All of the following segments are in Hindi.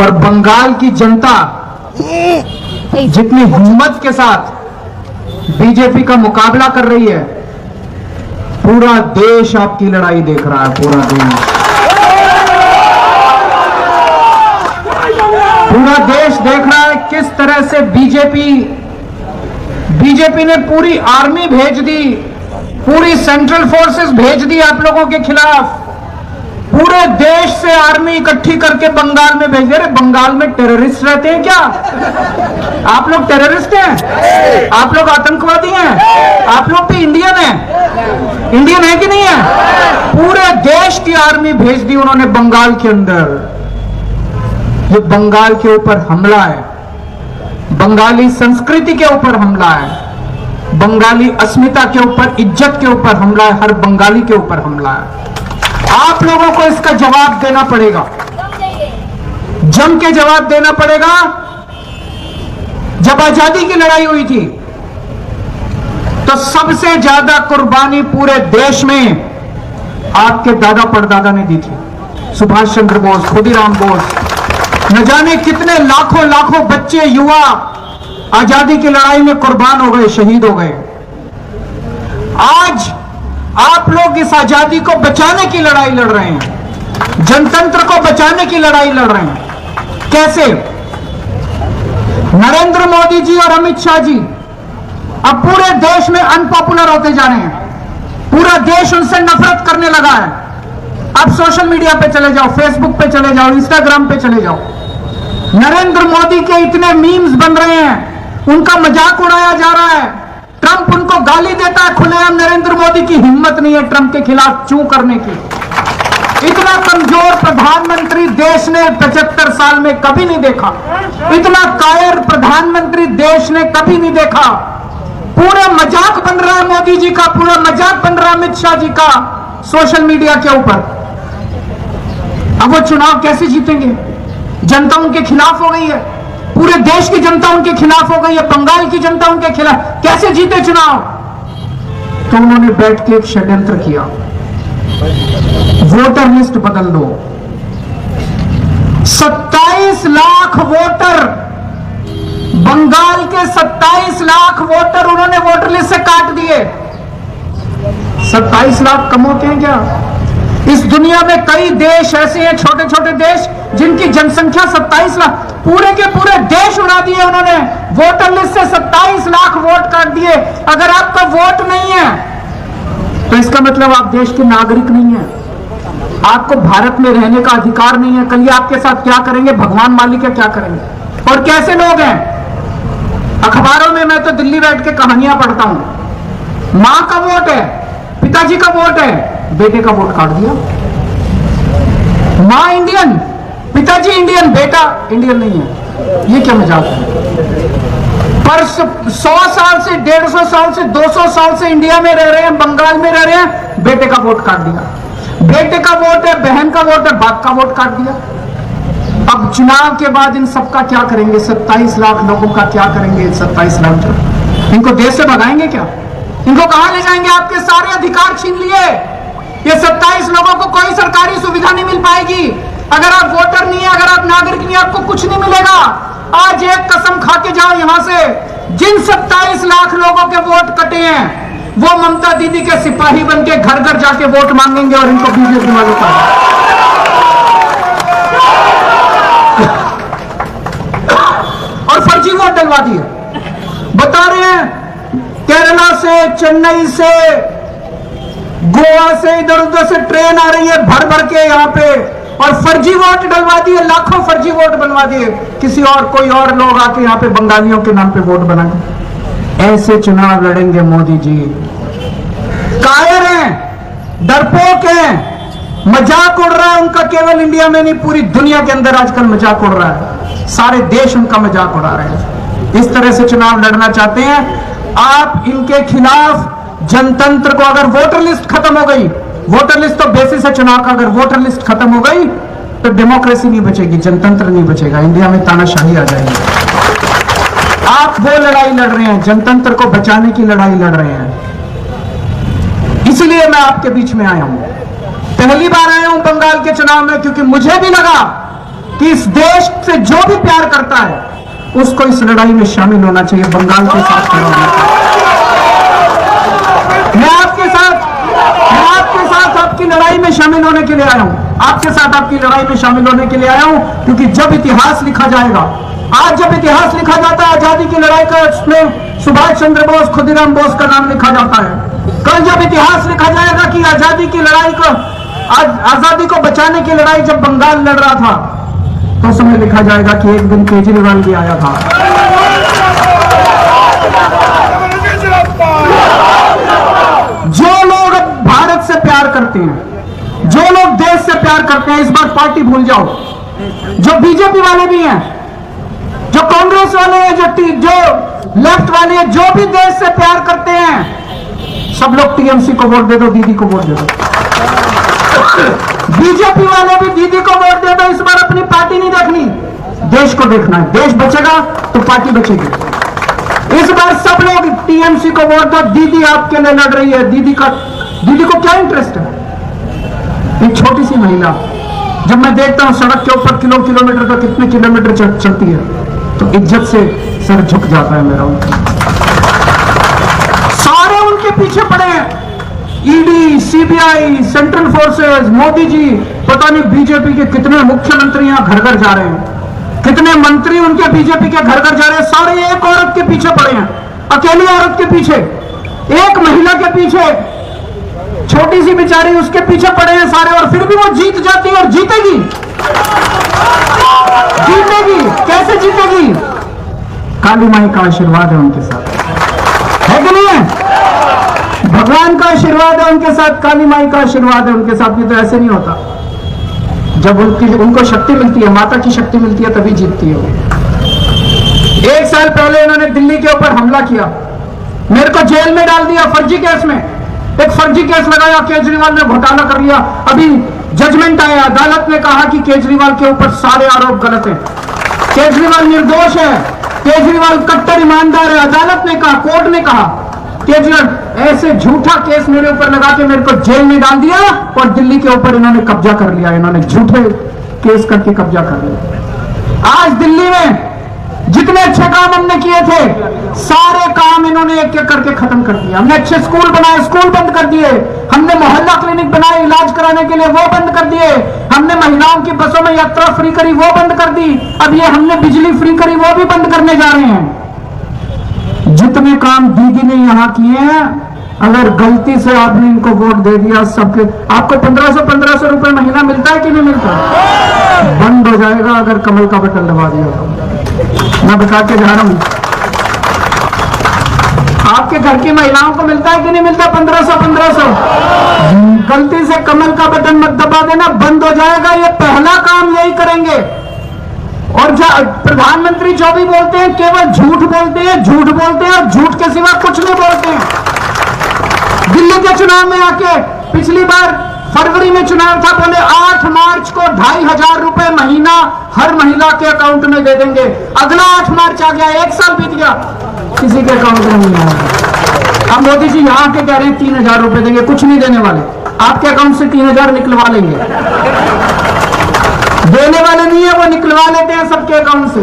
और बंगाल की जनता जितनी हिम्मत के साथ बीजेपी का मुकाबला कर रही है, पूरा देश आपकी लड़ाई देख रहा है। पूरा देश देख रहा है किस तरह से बीजेपी ने पूरी आर्मी भेज दी, पूरी सेंट्रल फोर्सेस भेज दी आप लोगों के खिलाफ। पूरे देश से आर्मी इकट्ठी करके बंगाल में भेज दे रहे। बंगाल में टेररिस्ट रहते हैं क्या? आप लोग टेररिस्ट हैं? आप लोग आतंकवादी हैं? आप लोग भी इंडियन हैं? इंडियन है कि नहीं है? पूरे देश की आर्मी भेज दी उन्होंने बंगाल के अंदर। ये बंगाल के ऊपर हमला है, बंगाली संस्कृति के ऊपर हमला है, बंगाली अस्मिता के ऊपर, इज्जत के ऊपर हमला है, हर बंगाली के ऊपर हमला है। आप लोगों को इसका जवाब देना पड़ेगा, जम के जवाब देना पड़ेगा। जब आजादी की लड़ाई हुई थी तो सबसे ज्यादा कुर्बानी पूरे देश में आपके दादा परदादा ने दी थी। सुभाष चंद्र बोस, खुदीराम बोस, न जाने कितने लाखों लाखों बच्चे, युवा आजादी की लड़ाई में कुर्बान हो गए, शहीद हो गए। आज आप लोग इस आजादी को बचाने की लड़ाई लड़ रहे हैं, जनतंत्र को बचाने की लड़ाई लड़ रहे हैं। कैसे? नरेंद्र मोदी जी और अमित शाह जी अब पूरे देश में अनपॉपुलर होते जा रहे हैं। पूरा देश उनसे नफरत करने लगा है। अब सोशल मीडिया पे चले जाओ, फेसबुक पे चले जाओ, इंस्टाग्राम पे चले जाओ, नरेंद्र मोदी के इतने मीम्स बन रहे हैं, उनका मजाक उड़ाया जा रहा है। ट्रंप उनको गाली देता है खुलेआम। नरेंद्र मोदी की हिम्मत नहीं है ट्रंप के खिलाफ चू करने की। इतना कमजोर प्रधानमंत्री देश ने 75 साल में कभी नहीं देखा। इतना कायर प्रधानमंत्री देश ने कभी नहीं देखा। पूरा मजाक बन रहा है मोदी जी का, पूरा मजाक बन रहा है अमित शाह जी का सोशल मीडिया के ऊपर। अब वो चुनाव कैसे जीतेंगे? जनता उनके खिलाफ हो गई है, पूरे देश की जनता उनके खिलाफ हो गई है, बंगाल की जनता उनके खिलाफ। कैसे जीते चुनाव? तो उन्होंने बैठ के एक षड्यंत्र किया, वोटर लिस्ट बदल दो। 27 लाख वोटर, बंगाल के 27 लाख वोटर उन्होंने वोटर लिस्ट से काट दिए। 27 लाख कम होते हैं क्या? इस दुनिया में कई देश ऐसे हैं, छोटे छोटे देश, जिनकी जनसंख्या 27 लाख, पूरे के पूरे देश उड़ा दिए उन्होंने। वोटर लिस्ट से 27 लाख वोट काट दिए। अगर आपका वोट नहीं है तो इसका मतलब आप देश के नागरिक नहीं है, आपको भारत में रहने का अधिकार नहीं है। कल आपके साथ क्या करेंगे भगवान मालिक है, क्या करेंगे। और कैसे लोग हैं, अखबारों में मैं तो दिल्ली बैठ के कहानियां पढ़ता हूं। मां का वोट है, पिताजी का वोट है, बेटे का वोट काट दिया। मां इंडियन, पिताजी इंडियन, बेटा इंडियन नहीं है। ये क्या मजाक है? पर 100 साल से, 150 साल से, 200 साल से इंडिया में रह रहे हैं, बंगाल में रह रहे हैं, बेटे का वोट काट दिया। बेटे का वोट है, बहन का वोट है, बाप का वोट काट दिया। अब चुनाव के बाद इन सबका क्या करेंगे? 27 लाख लोगों का क्या करेंगे? 27 लाख इनको देश से भगाएंगे क्या? इनको कहां ले जाएंगे? आपके सारे अधिकार छीन लिए। ये 27 लोगों को कोई सरकारी सुविधा नहीं मिल पाएगी। अगर आप वोटर नहीं है, अगर आप नागरिक नहीं, आपको कुछ नहीं मिलेगा। आज एक कसम खा के जाओ यहां से, जिन 27 लाख लोगों के वोट कटे हैं वो ममता दीदी के सिपाही बन के घर घर जाके वोट मांगेंगे और इनको बीजेपी वालों का और फर्जी वोट डलवा दिए। बता रहे हैं केरला से, चेन्नई से, गोवा से, इधर उधर से ट्रेन आ रही है भर भर के यहाँ पे, और फर्जी वोट डलवा दिए, लाखों फर्जी वोट बनवा दिए। किसी और, कोई और लोग आके यहाँ पे बंगालियों के नाम पे वोट बनाए। ऐसे चुनाव लड़ेंगे मोदी जी। कायर हैं, डरपोक हैं, मजाक उड़ रहा है उनका। केवल इंडिया में नहीं, पूरी दुनिया के अंदर आजकल मजाक उड़ रहा है। सारे देश उनका मजाक उड़ा रहे हैं। इस तरह से चुनाव लड़ना चाहते हैं आप। इनके खिलाफ जनतंत्र को, अगर वोटर लिस्ट खत्म हो गई, वोटर लिस्ट तो बेसिस है चुनाव का, अगर वोटर लिस्ट खत्म हो गई तो डेमोक्रेसी नहीं बचेगी, जनतंत्र नहीं बचेगा, इंडिया में तानाशाही आ जाएगी। आप वो लड़ाई लड़ रहे हैं, जनतंत्र को बचाने की लड़ाई लड़ रहे हैं। इसलिए मैं आपके बीच में आया हूं। पहली बार आया हूं बंगाल के चुनाव में, क्योंकि मुझे भी लगा कि इस देश से जो भी प्यार करता है उसको इस लड़ाई में शामिल होना चाहिए, बंगाल के साथ खड़ा होना चाहिए। मैं आपके साथ आपकी लड़ाई में शामिल होने के लिए आया हूं, आपके साथ आपकी लड़ाई में शामिल होने के लिए आया हूं, क्योंकि जब इतिहास लिखा जाएगा, आज जब इतिहास लिखा जाता है आजादी की लड़ाई का, उसमें सुभाष चंद्र बोस, खुदीराम बोस का नाम लिखा जाता है। कल जब इतिहास लिखा जाएगा कि आजादी की लड़ाई को, आजादी को बचाने की लड़ाई जब बंगाल लड़ रहा था, तो समय लिखा जाएगा कि एक दिन केजरीवाल भी आया था। जो लोग भारत से प्यार करते हैं, जो लोग देश से प्यार करते हैं, इस बार पार्टी भूल जाओ। जो बीजेपी वाले भी हैं, जो कांग्रेस वाले हैं, जो लेफ्ट वाले हैं, जो भी देश से प्यार करते हैं, सब लोग टीएमसी को वोट दे दो, दीदी को वोट दे दो। बीजेपी वाले भी दीदी को वोट दे दो। इस बार अपनी पार्टी नहीं देखनी, देश को देखना है। देश बचेगा तो पार्टी बचेगी। इस बार सब लोग टीएमसी को वोट दो। दीदी आपके लिए लड़ रही है। दीदी को क्या इंटरेस्ट है? एक छोटी सी महिला, जब मैं देखता हूं सड़क के ऊपर किलोमीटर तो कितने किलोमीटर चलती है, तो इज्जत से सर झुक जाता है मेरा। सारे उनके पीछे पड़े हैं, ED, CBI, central forces, Modi ji, पता नहीं बीजेपी के कितने मुख्यमंत्री यहां घर घर जा रहे हैं, कितने मंत्री उनके बीजेपी के घर घर जा रहे हैं। सारे एक औरत के पीछे पड़े हैं, अकेली औरत के पीछे, एक महिला के पीछे, छोटी सी बेचारी उसके पीछे पड़े हैं सारे, और फिर भी वो जीत जाती है। और जीतेगी कैसे जीतेगी? काली माई का आशीर्वाद है उनके साथ, है कि नहीं है? भगवान का आशीर्वाद है उनके साथ, काली माई का आशीर्वाद है उनके साथ। ये तो ऐसे नहीं होता। जब उनको शक्ति मिलती है, माता की शक्ति मिलती है, तभी जीतती है वो। 1 साल पहले इन्होंने दिल्ली के ऊपर हमला किया, मेरे को जेल में डाल दिया फर्जी केस में। एक फर्जी केस लगाया, केजरीवाल ने घोटाला कर लिया। अभी जजमेंट आया, अदालत ने कहा कि केजरीवाल के ऊपर सारे आरोप गलत हैं, केजरीवाल निर्दोष है, केजरीवाल कट्टर ईमानदार है। अदालत ने कहा, कोर्ट ने कहा, केजरीवाल ऐसे झूठा केस मेरे ऊपर लगा के मेरे को जेल में डाल दिया, और दिल्ली के ऊपर इन्होंने कब्जा कर लिया। इन्होंने झूठे केस करके कब्जा कर लिया। आज दिल्ली में जितने अच्छे काम हमने किए थे, सारे काम इन्होंने एक एक करके खत्म कर दिया। हमने अच्छे स्कूल बनाए, स्कूल बंद कर दिए। हमने मोहल्ला क्लिनिक बनाए इलाज कराने के लिए, वो बंद कर दिए। हमने महिलाओं की बसों में यात्रा फ्री करी, वो बंद कर दी। अब ये हमने बिजली फ्री करी, वो भी बंद करने जा रहे हैं। जितने काम दीदी ने यहां किए हैं, अगर गलती से आपने इनको वोट दे दिया, सबके आपको 1500 रुपए महीना मिलता है कि नहीं मिलता? बंद हो जाएगा अगर कमल का बटन दबा दिया। मैं बता के जा रहा हूं, आपके घर की महिलाओं को मिलता है कि नहीं मिलता 1500? गलती से कमल का बटन मत दबा देना, बंद हो जाएगा। ये पहला काम यही करेंगे। और प्रधानमंत्री जो भी बोलते हैं केवल झूठ बोलते हैं और झूठ के सिवा कुछ नहीं बोलते हैं। दिल्ली के चुनाव में आके, पिछली बार फरवरी में चुनाव था, बोले 8 मार्च को 2500 रुपए महीना हर महिला के अकाउंट में दे देंगे। अगला 8 मार्च आ गया, 1 साल बीत गया, किसी के अकाउंट में नहीं आया। अब मोदी जी यहाँ के कह रहे हैं 3000 रुपए देंगे, कुछ नहीं देने वाले। आपके अकाउंट से 3000 निकलवा लेंगे, देने वाले नहीं है, वो निकलवा लेते हैं सबके अकाउंट से।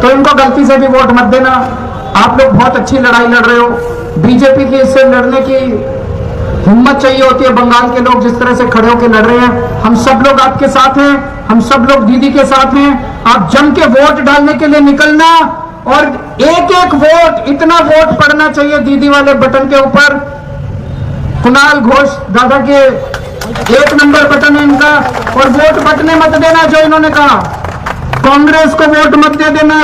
तो इनको गलती से भी वोट मत देना। आप लोग बहुत अच्छी लड़ाई लड़ रहे हो। बीजेपी की इससे लड़ने की हिम्मत चाहिए होती है। बंगाल के लोग जिस तरह से खड़े होकर लड़ रहे हैं, हम सब लोग आपके साथ हैं, हम सब लोग दीदी के साथ हैं। आप जम के वोट डालने के लिए निकलना, और एक एक वोट, इतना वोट पड़ना चाहिए दीदी वाले बटन के ऊपर। कुणाल घोष दादा के 1 नंबर बटन है इनका, और वोट बटने मत देना जो इन्होंने कहा। कांग्रेस को वोट मत दे देना।